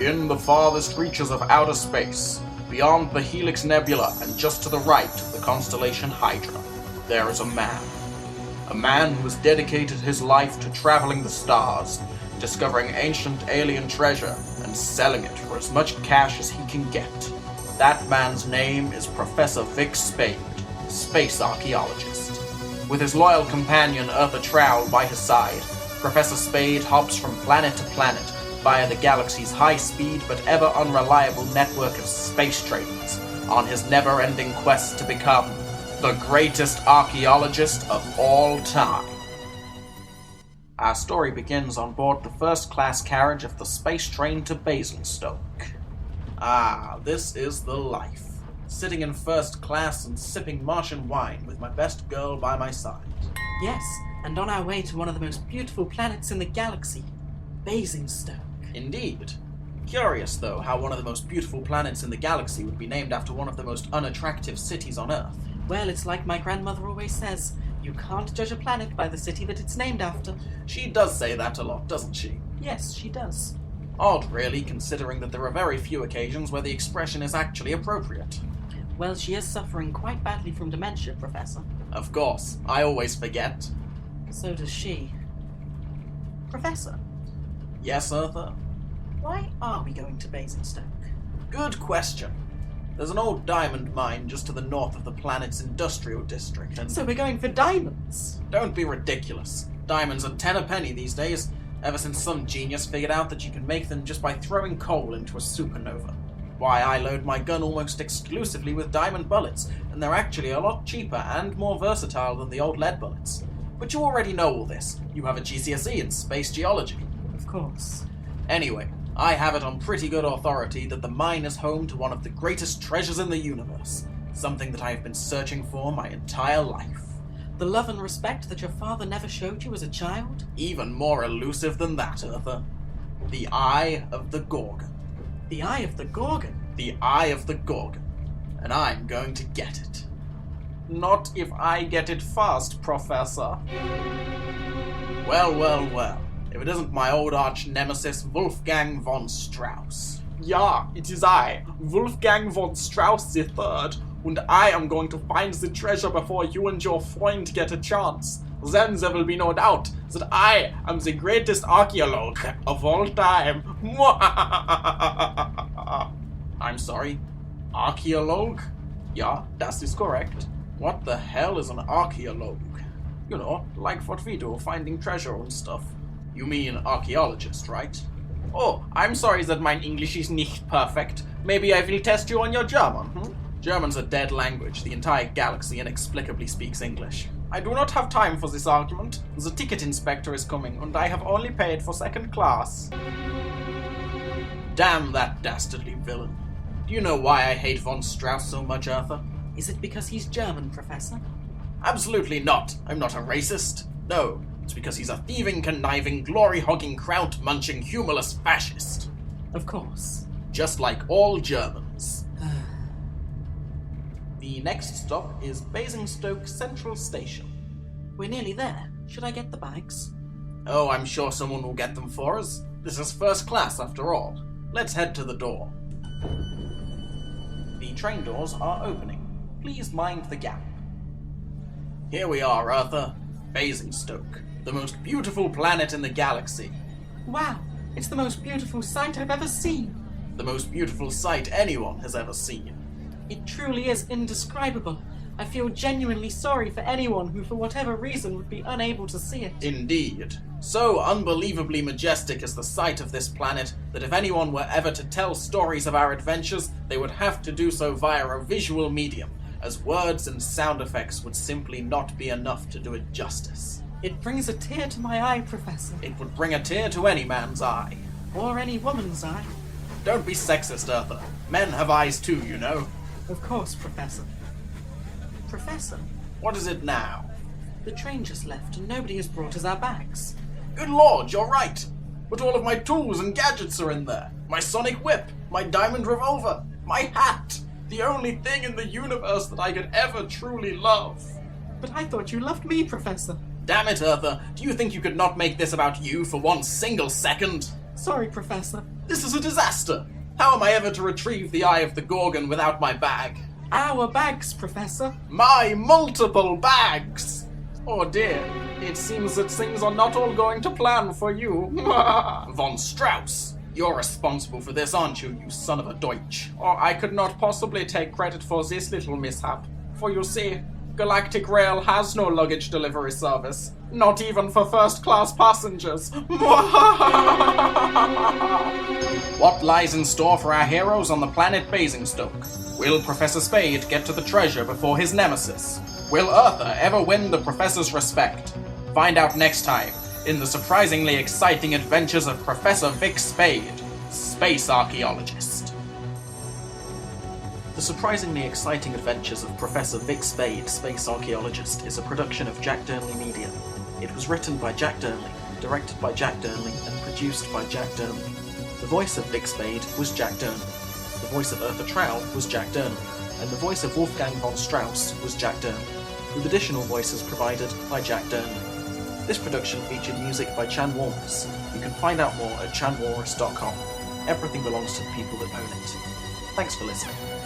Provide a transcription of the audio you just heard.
In the farthest reaches of outer space, beyond the Helix Nebula and just to the right of the constellation Hydra, there is a man. A man who has dedicated his life to traveling the stars, discovering ancient alien treasure, and selling it for as much cash as he can get. That man's name is Professor Vic Spade, space archaeologist. With his loyal companion Eartha Trowell by his side, Professor Spade hops from planet to planet via the galaxy's high-speed but ever-unreliable network of space trains on his never-ending quest to become the greatest archaeologist of all time. Our story begins on board the first-class carriage of the space train to Basingstoke. Ah, this is the life. Sitting in first class and sipping Martian wine with my best girl by my side. Yes, and on our way to one of the most beautiful planets in the galaxy, Basingstoke. Indeed. Curious, though, how one of the most beautiful planets in the galaxy would be named after one of the most unattractive cities on Earth. Well, it's like my grandmother always says, you can't judge a planet by the city that it's named after. She does say that a lot, doesn't she? Yes, she does. Odd, really, considering that there are very few occasions where the expression is actually appropriate. Well, she is suffering quite badly from dementia, Professor. Of course, I always forget. So does she. Professor? Yes, Eartha? Why are we going to Basingstoke? Good question. There's an old diamond mine just to the north of the planet's industrial district, and... So we're going for diamonds? Don't be ridiculous. Diamonds are 10 a penny these days, ever since some genius figured out that you can make them just by throwing coal into a supernova. Why, I load my gun almost exclusively with diamond bullets, and they're actually a lot cheaper and more versatile than the old lead bullets. But you already know all this. You have a GCSE in space geology. Of course. Anyway, I have it on pretty good authority that the mine is home to one of the greatest treasures in the universe, something that I have been searching for my entire life. The love and respect that your father never showed you as a child? Even more elusive than that, Eartha. The Eye of the Gorgon. The Eye of the Gorgon? The Eye of the Gorgon. And I'm going to get it. Not if I get it fast, Professor. Well. If it isn't my old arch-nemesis, Wolfgang von Strauss. Ja, it is I, Wolfgang von Strauss III, and I am going to find the treasure before you and your friend get a chance. Then there will be no doubt that I am the greatest archaeologist of all time. I'm sorry, archaeologue? Yeah, that is correct. What the hell is an archaeologue? You know, like what we do, finding treasure and stuff. You mean archaeologist, right? Oh, I'm sorry that my English is nicht perfect. Maybe I will test you on your German, German's a dead language. The entire galaxy inexplicably speaks English. I do not have time for this argument. The ticket inspector is coming, and I have only paid for second class. Damn that dastardly villain. Do you know why I hate von Strauss so much, Eartha? Is it because he's German, Professor? Absolutely not. I'm not a racist. No. It's because he's a thieving, conniving, glory-hogging, kraut-munching, humorless fascist. Of course. Just like all Germans. The next stop is Basingstoke Central Station. We're nearly there. Should I get the bags? Oh, I'm sure someone will get them for us. This is first class, after all. Let's head to the door. The train doors are opening. Please mind the gap. Here we are, Eartha. Basingstoke. The most beautiful planet in the galaxy. Wow, it's the most beautiful sight I've ever seen. The most beautiful sight anyone has ever seen. It truly is indescribable. I feel genuinely sorry for anyone who, for whatever reason, would be unable to see it. Indeed. So unbelievably majestic is the sight of this planet that if anyone were ever to tell stories of our adventures, they would have to do so via a visual medium, as words and sound effects would simply not be enough to do it justice. It brings a tear to my eye, Professor. It would bring a tear to any man's eye. Or any woman's eye. Don't be sexist, Eartha. Men have eyes too, you know. Of course, Professor. Professor? What is it now? The train just left and nobody has brought us our bags. Good lord, you're right. But all of my tools and gadgets are in there. My sonic whip, my diamond revolver, my hat. The only thing in the universe that I could ever truly love. But I thought you loved me, Professor. Damn it, Eartha. Do you think you could not make this about you for one single second? Sorry, Professor. This is a disaster! How am I ever to retrieve the Eye of the Gorgon without my bag? Our bags, Professor. My multiple bags! Oh dear, it seems that things are not all going to plan for you. Von Strauss, you're responsible for this, aren't you, you son of a Deutsch? Or I could not possibly take credit for this little mishap. For you see, Galactic Rail has no luggage delivery service. Not even for first-class passengers. What lies in store for our heroes on the planet Basingstoke? Will Professor Spade get to the treasure before his nemesis? Will Eartha ever win the Professor's respect? Find out next time in the surprisingly exciting adventures of Professor Vic Spade, Space Archaeologist. The Surprisingly Exciting Adventures of Professor Vic Spade, Space Archaeologist is a production of Jack Durnley Media. It was written by Jack Durnley, directed by Jack Durnley, and produced by Jack Durnley. The voice of Vic Spade was Jack Durnley. The voice of Eartha Trowell was Jack Durnley, and the voice of Wolfgang von Strauss was Jack Durnley, with additional voices provided by Jack Durnley. This production featured music by Chan Walrus. You can find out more at chanwalrus.com. Everything belongs to the people that own it. Thanks for listening.